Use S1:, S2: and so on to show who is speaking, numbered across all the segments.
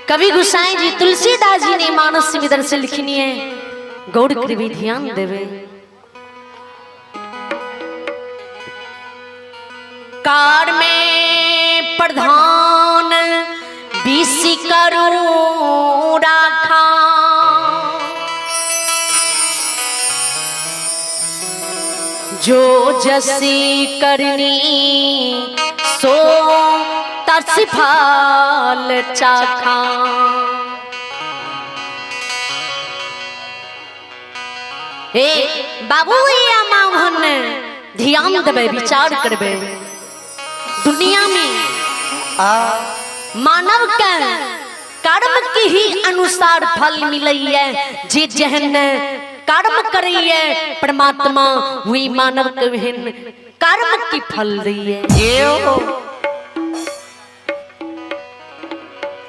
S1: कवि गोसाई जी तुलसीदास जी ने मानस में दरअसल लिखनी है, गौड़ कृपी ध्यान देवे। कार में प्रधान बीसी करूं राखा, जो जसी करनी सो तरस फाल चाखा। हे बाबू या मावन ध्यान देवे, विचार करबे। दुनिया में मानव का कर्म के ही अनुसार फल मिलई है। जे जहन कर्म करी है परमात्मा वही मानव के कर्म की फल रही है।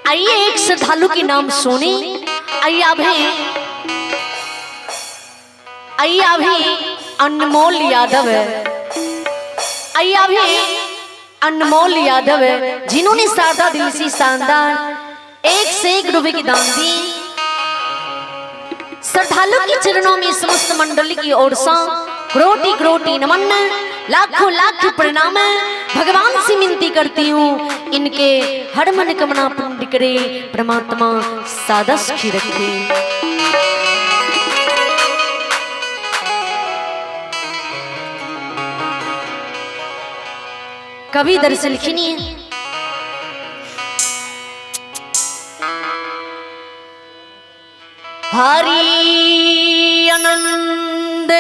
S1: आइए एक श्रद्धालु के नाम सुनी। आइए अभी अनमोल यादव है। आइए अभी अनमोल यादव है, जिन्होंने शारदा दिल से शानदार 1 से 1 रुपए की दान दी। श्रद्धालु के चरणों में समस्त मंडली की ओर से कोटि कोटि नमन, लाखों लाख प्रणाम। भगवान से विनती करती हूँ इनके हर मनोकामना पूर्ण करे, परमात्मा सदा सुखी रखे। कवि दरअसल लिखनी है, हरि आनंद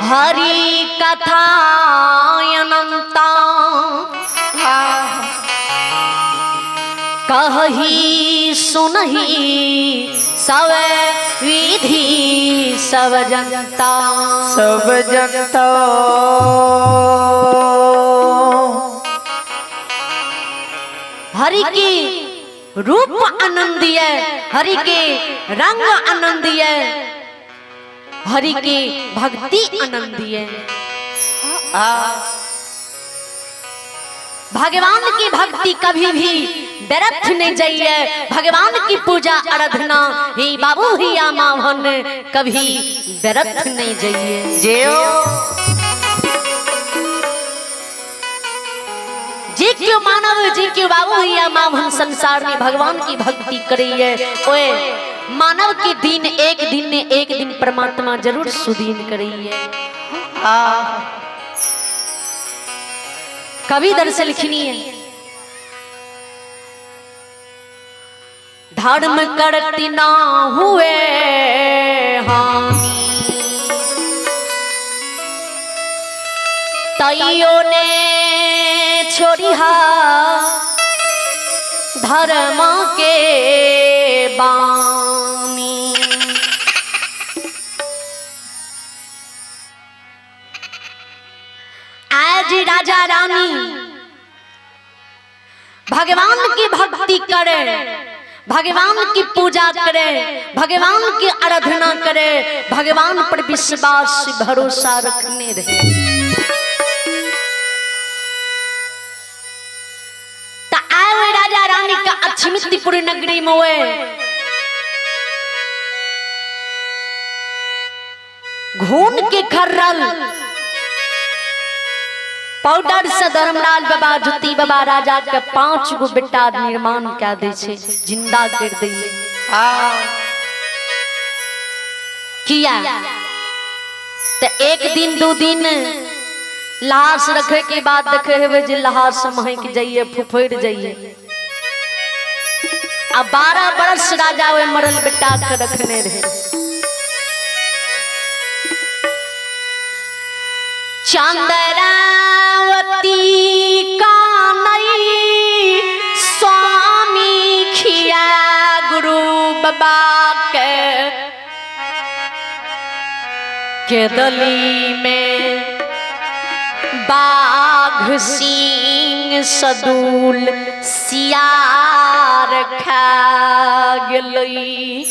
S1: हरि कथा अनंता, कही सुनही सब विधि सब जनता।
S2: सब जनता
S1: हरि के रूप आनंदीय, हरि के रंग आनंदीय, हरि के भक्ति आनंदीय। भगवान की भक्ति कभी भी व्यर्थ नहीं जाइए। भगवान की पूजा आराधना ही बाबू ही या मावन कभी व्यर्थ नहीं जाइए।
S2: जेओ
S1: जी क्यों मानव जी क्यों बाबू ही या मावन संसार में भगवान की भक्ति करिए। ओए मानव के दिन एक दिन ने एक दिन परमात्मा जरूर सुदीन करिए। कवि दरअसल लिखनी है, धर्म करती ना हुए हानि, तइयो ने छोड़िहा धर्म के बानी। आज राजा रानी भगवान की भक्ति करे, भगवान की पूजा करे, भगवान की आराधना करे, भगवान पर विश्वास भरोसा रखने रहे। तो आए राजा रानी का अक्षमित्तिपुर नगरी में हुए घून के खर्रल पाउडर से धर्मराज बाबा जुती बाबा राजा के 5 गो बेटा निर्माण क्या दे छे, जिंदा कर दे किया। तो एक दिन 2 दिन लाश रखे के बाद देखे हुए जे लाश महक जाइए, फुफड़ जाइए। अब 12 बरस राजा वे मरल बेटा के रखने रहे। चंद्रावती का नई स्वामी खिया गुरु बाबा के दली में बाघ सिंह सदूल सियार खा गेलई।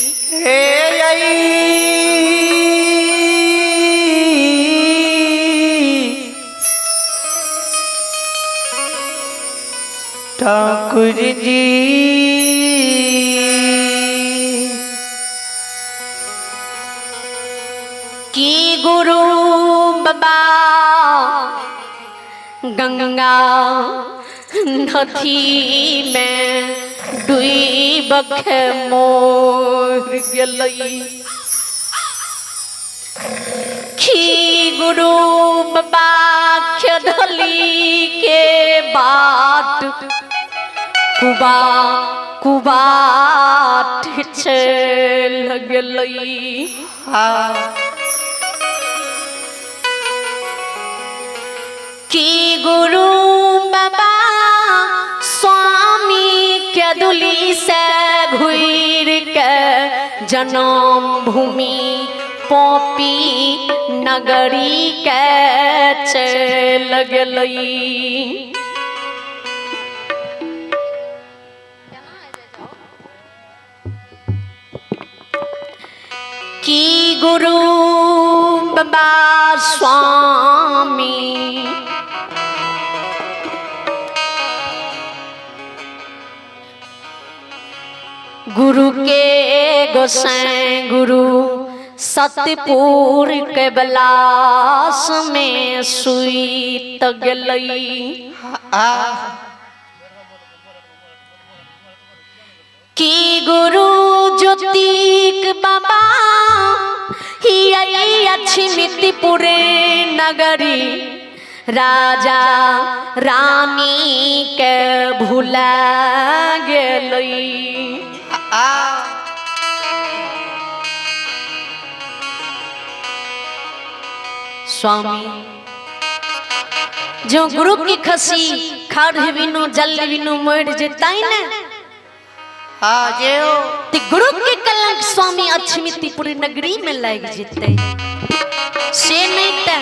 S2: ठाकुर जी
S1: की गुरु बाबा गंगा नदी में डूब के मोर गेलई की गुरु बाबा खेदली के बाट कुबा कुबा चल गेलई की गुरु बाबा स्वामी के दुली से घुर के जन्म भूमि पोपी नगरी के चल गेलई की गुरु बाबा स्वामी गुरु के गोसाई गुरु सतपुर के बलास में सुई तगलई की गुरु ज्योतिक बाबा ही अच्छी मितिपुरे नगरी राजा रानी के भुला गेलई स्वामी जो गुरु की खसी खाड़ बिनु जल बिनु मर जेताई ने ते गुरु के कलंक स्वामी अछमितिपुर नगरी में लग जेते से नहीं ते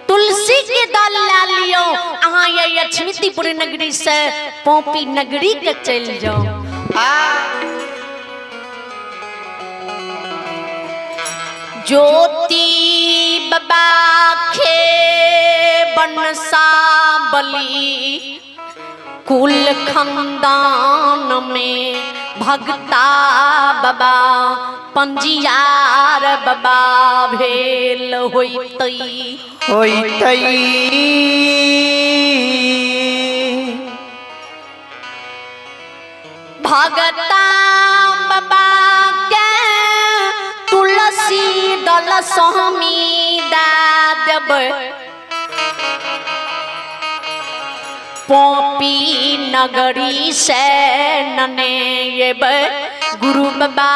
S1: तुलसी के दल ला लियो अहाँ ये अछमितिपुर नगरी से पोपी नगरी के चल जाओ ज्योति बाबा के बनसा बली कुल खानदान में भगता बाबा पंजियार बाबा भेल होइतई भगता बाबा के तुलसी दल स्वामी दादब पोपी नगरी से नने ये गुरु बाबा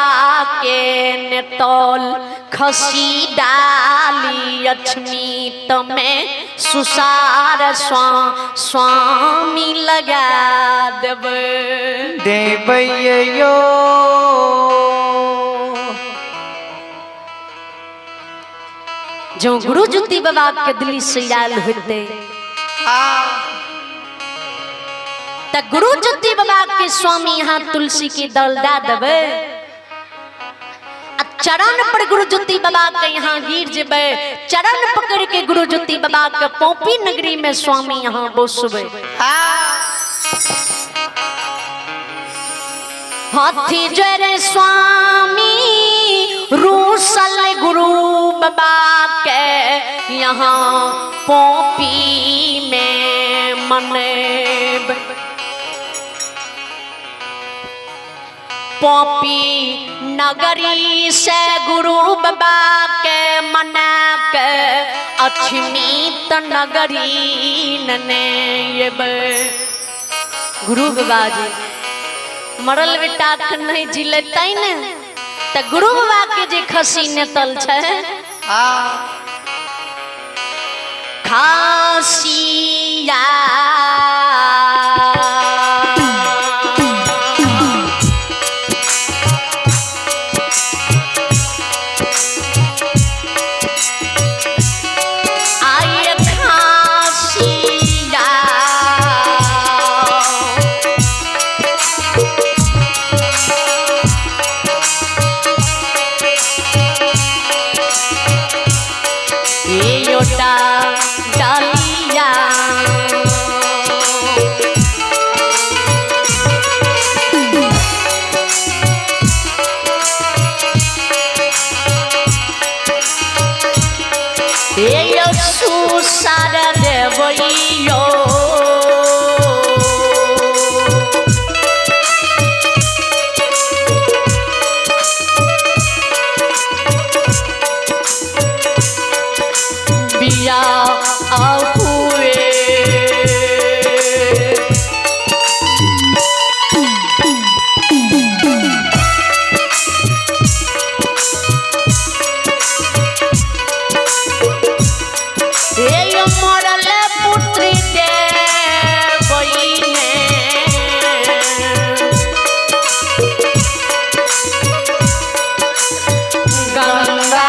S1: के नेतौल खसी डाली अछमीत में सुसार स्वामी लगा
S2: देवयो
S1: जो गुरु ज्योति बाबा के दिल्ली से आयल होते त गुरु ज्योति बाबा के स्वामी यहाँ तुलसी की दल दा देवे चरण पर गुरु ज्योति बाबा के यहाँ गिर जेबे चरण पकड़ के गुरु ज्योति बाबा के पोपी नगरी में स्वामी यहाँ बसबे हाथी जरे स्वामी रूसल गुरु बाबा के यहाँ पोपी में मनेब पोपी नगरी से गुरु बाबा के मना के अछमीत नगरी नने ये गुरु बाबा जी मरल बेटा नहीं जिलेतै ने त गुरु बाबा के जे खसी नेतल छै खासिया डालिया यो सुसार देवयो बिया हुए मरल पुत्री देवईने गंगा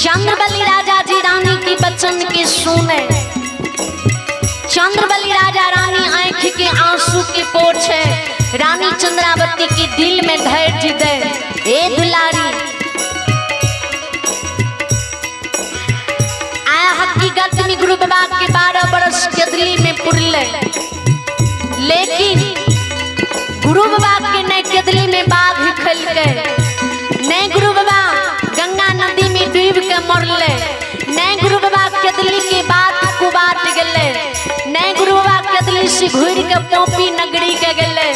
S1: चंद्रबली राजा जी रानी की बचन की सुने चंद्रबली राजा रानी आंख के आंसू की पोछे रानी चंद्रावती की दिल में धैर्य दे ए दुलारी आया हकीकत में गुरु बाबा के 12 बरस के दिल्ली में पुरले लेकिन गुरु बाबा के नए केदली में बाघ खल के नए गुरु बाबा गंगा नदी में डूब के मरले नए गुरु बाबा केदली के बात को बात गले नए गुरु बाबा केदली से घूर के पोपी नगरी के गले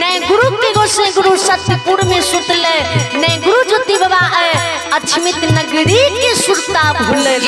S1: नए गुरु के गोसे गुरु सत्यपुर में सुतले नए गुरु ज्योति बाबा अछमित नगरी की सुरता भूले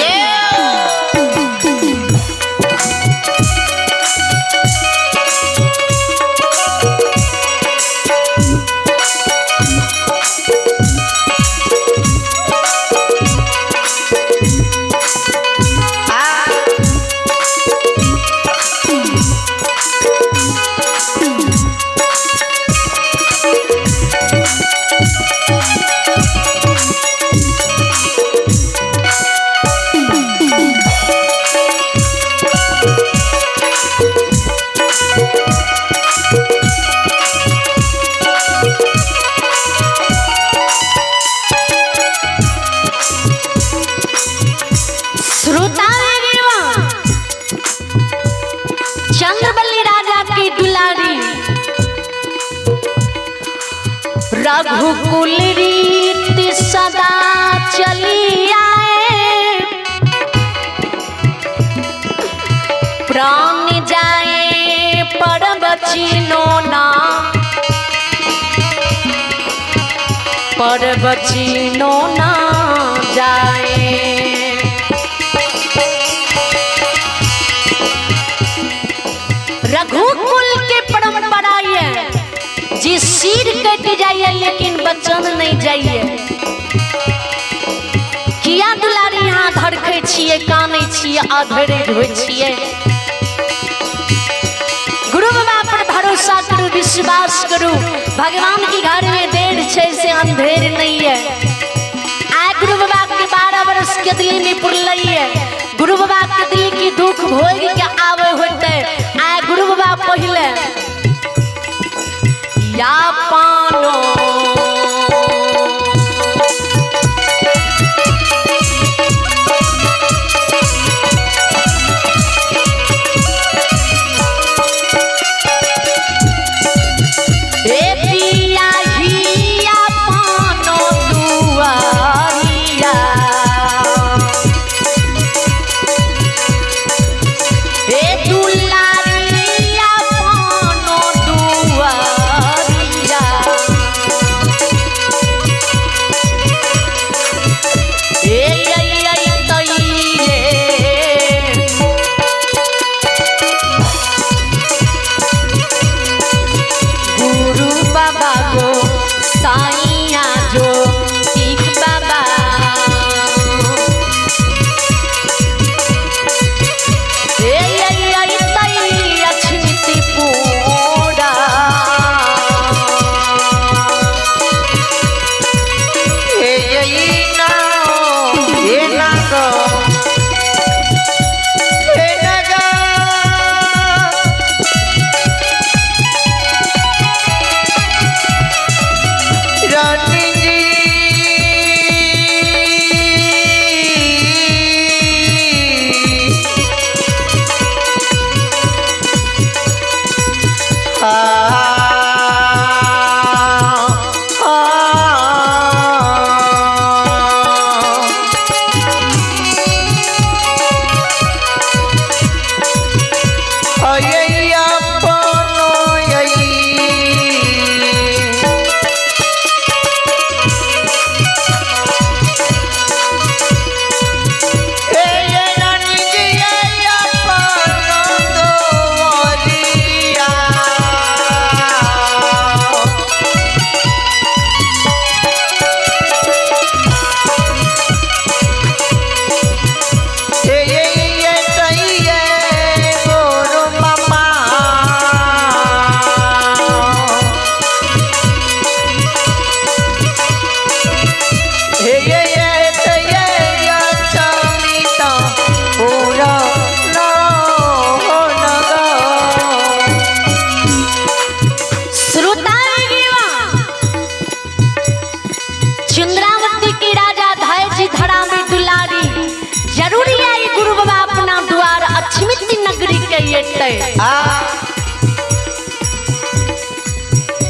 S1: चंद्रबली राजा की दुलारी रघुकुल रीति सदा चली आए प्राण जाए पर बचिनो ना जाए रघुकुल के परंपरा ये जी सिर कट जाइए लेकिन बचन नहीं जाइए। किया दुलारी यहाँ धड़कै छियै, कानै छियै, अधरे होइ छियै। गुरु बाबा पर भरोसा करू, विश्वास करू। भगवान के घर में देर छै से अंधेर नहीं है। आ गुरु बाबा के 12 वर्ष के दिल में पुरलै है। गुरु बाबा के दिल की दुख भोग के आवे होते। आ गुरु बाबा पहले या पानो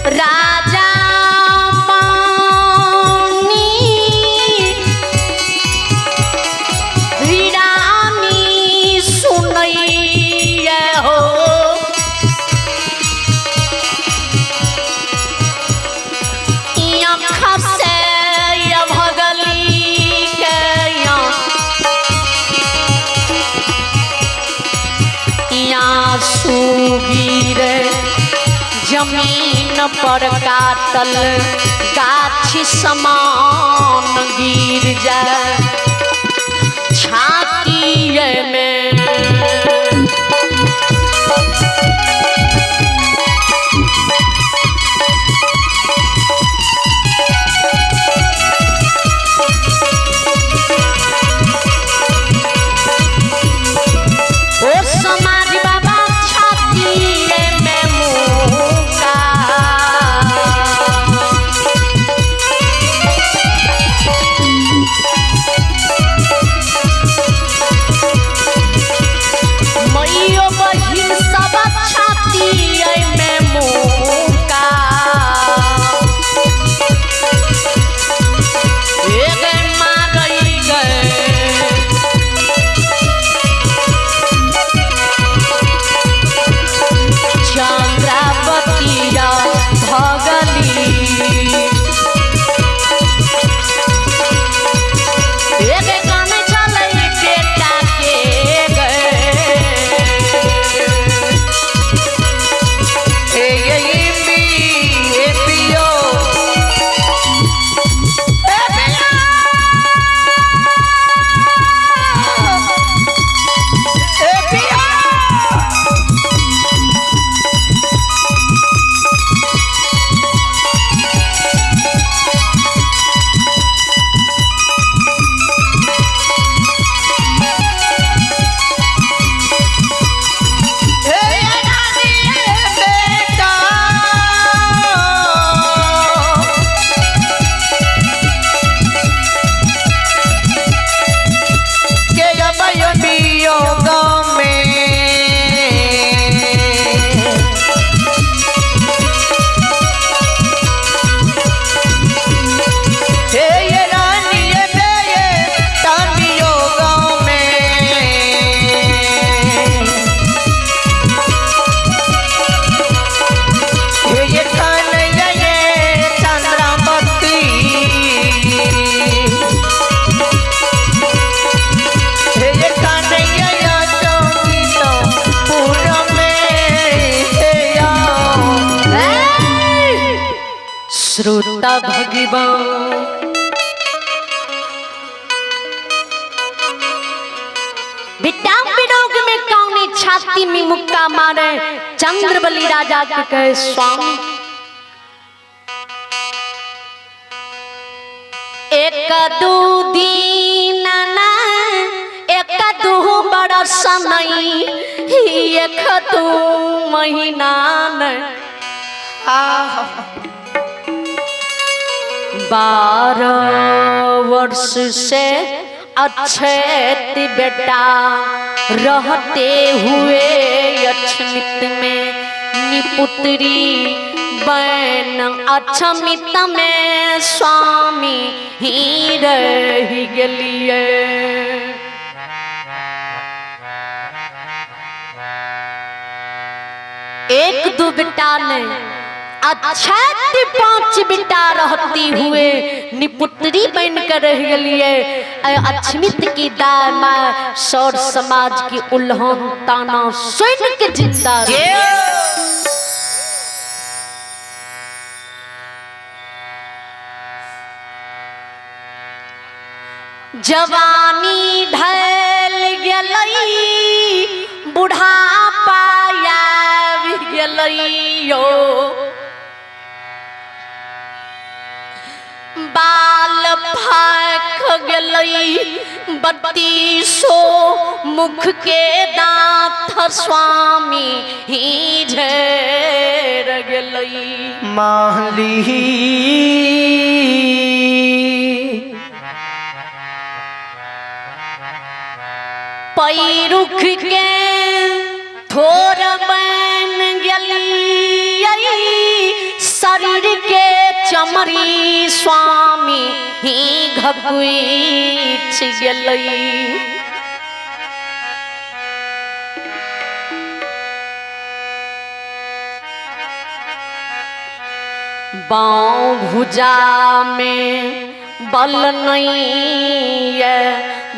S1: राजा पानी वीरानी सुनैया हो। आँख से भगली के सुबीर जमीन पर काटल गाछी समान गिर जाए छातीए में। श्रोता भगवान बिट्टा बिडोग में कौनी छाती में मुक्का मारे चंद्रबली राजा के कहे स्वामी एक दू दिन ना एक दू बरस नहीं एक दू महीना नहीं 12 वर्ष से अच्छे बेटा रहते हुए अक्षमित में निपुत्री बहन अक्षमित में स्वामी ही रह गलिए। एक दो बेटा ने अच्छा 5 बेटा रहती हुए निपुत्री बनकर रह गलिए। अक्षमित की दामा सौर समाज की उल्लंघन ताना सुन के जिंदा जवानी ढल गलई बुढ़ापा आवी गलइयो बाल फाक गलई 32 मुख के दांत स्वामी ही झर गलई।
S2: माली
S1: पैरुख के थोर बन गली शरीर के चमरी स्वामी ही घबुच गलई। बाँव भुजा में बल नहीं है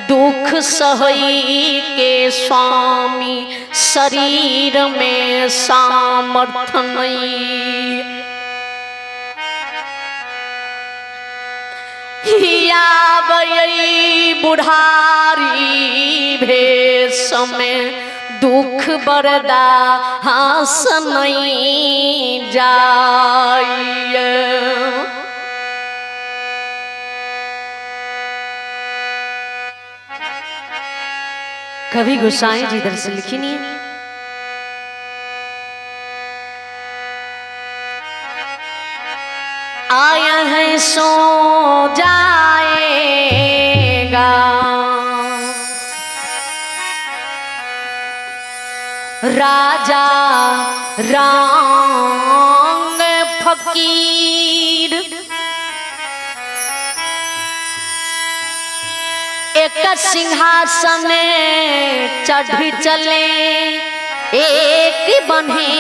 S1: दुख सहई के स्वामी शरीर में सामर्थ्य नहीं। हियावई बुढ़ारी भेष में दुख बर्दाश्त नहीं जाइए। कवि गोसाई जी दरअसल लिखी नहीं है। आया है सो जाएगा राजा रंग फकीर एक सिंहासन चढ़ चले एक बने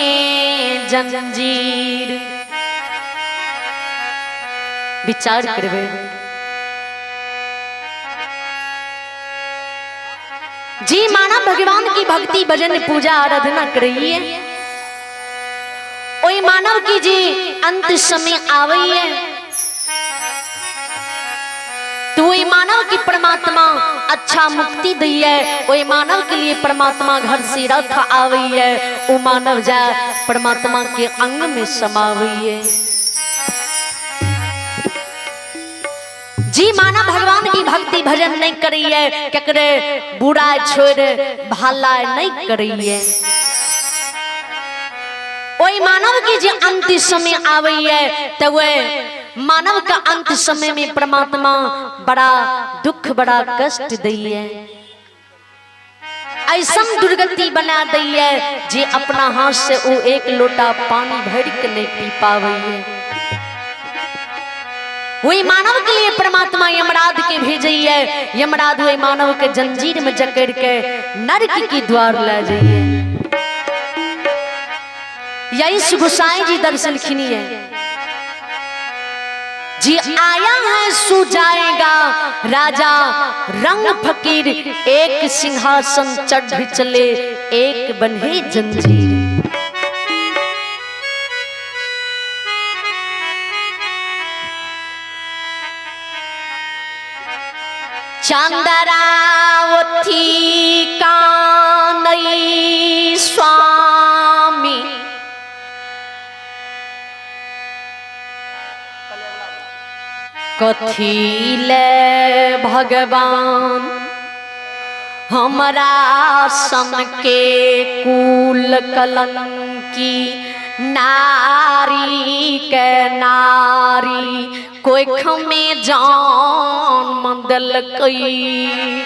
S1: जंजीर। विचार करवे जी माना भगवान की भक्ति भजन पूजा आराधना करिए ओई मानव की जी अंत समय आवई है तो वही मानव की परमात्मा अच्छा मुक्ति दी है। वही मानव के लिए परमात्मा घर से रथ आवई है वो मानव जा परमात्मा के अंग में समावई है। जी माना भगवान की भक्ति भजन नहीं करी है क्या करे बुरा छोड़ भला नहीं करी है। वही मानव की जो अंत समय आवई है तो वह मानव का अंत समय में परमात्मा बड़ा दुख बड़ा कष्ट दी है ऐसा दुर्गति बना दी है जे अपना हाथ से वो एक लोटा पानी भर के नहीं पी पावे है। वही मानव के लिए परमात्मा यमराज के भेजी है। यमराज वही मानव के जंजीर में जकड़ के नरक की द्वार ले जाइए। यही गोसाई जी दर्शन खिनी है जी आया है सो जाएगा राजा रंग फकीर एक सिंहासन चढ़ चले एक बन्हे जंजीर। चंद्रावती कानई स्वामी कथिले भगवान हमरा सन के कुल कलंकी नारी के नारी कोई में जान मंदल कई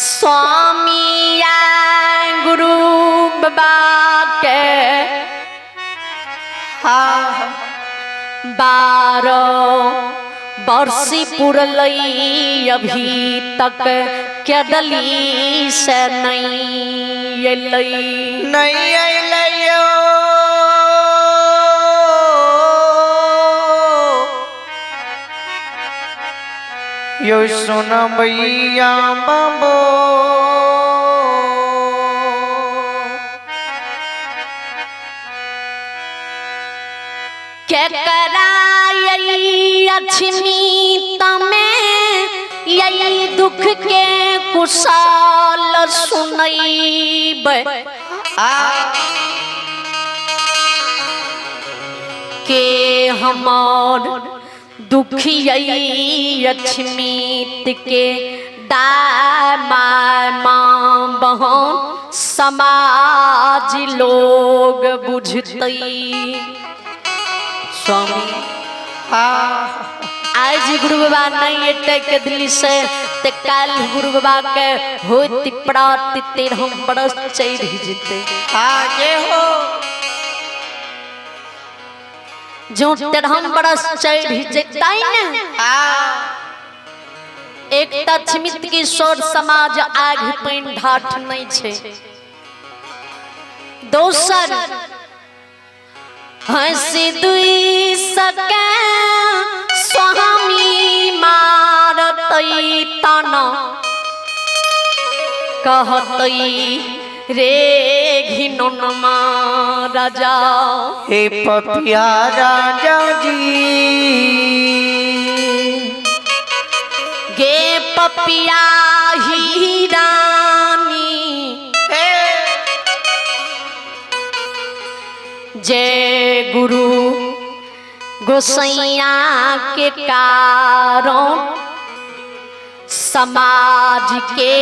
S1: स्वामी या गुरु बाबा के 12 वर्षी पुरलई अभी तक क्या दली से नहीं
S2: अइलैयो यो सुन भैया बाबो
S1: के कराई अछमी तमें यही दुख के कुशाल सुनईब के हमार दुखियई अछमीत के दामा माँ बहन समाज लोग बुझतई स्वामी आज गुरु बाबा नहीं टेक दिल्ली से ते काल गुरु बाबा के होती पड़ाती तेर हम बरस चढ़ जीते
S2: आगे हो
S1: जो तेर हम बरस चढ़ जीता ना एक तछमित की सोर समाज आग पैन ढाठ नहीं छे दोसर हंसी दुई सके स्वामी मारतई तना कहतई रे घिनन राजा
S2: हे पपिया राजा जी
S1: गे पपिया ही रानी जय गुरु गोसैया के कारण समाज के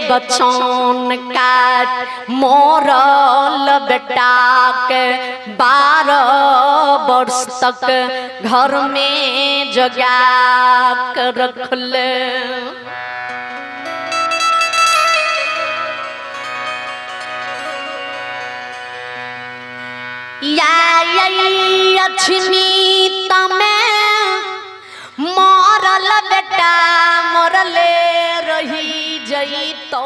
S1: बचौन काट मोरल बेटा के 12 वर्ष तक घर में जगा कर रखल अछमी तमें मरल बेटा मरले रही जई तो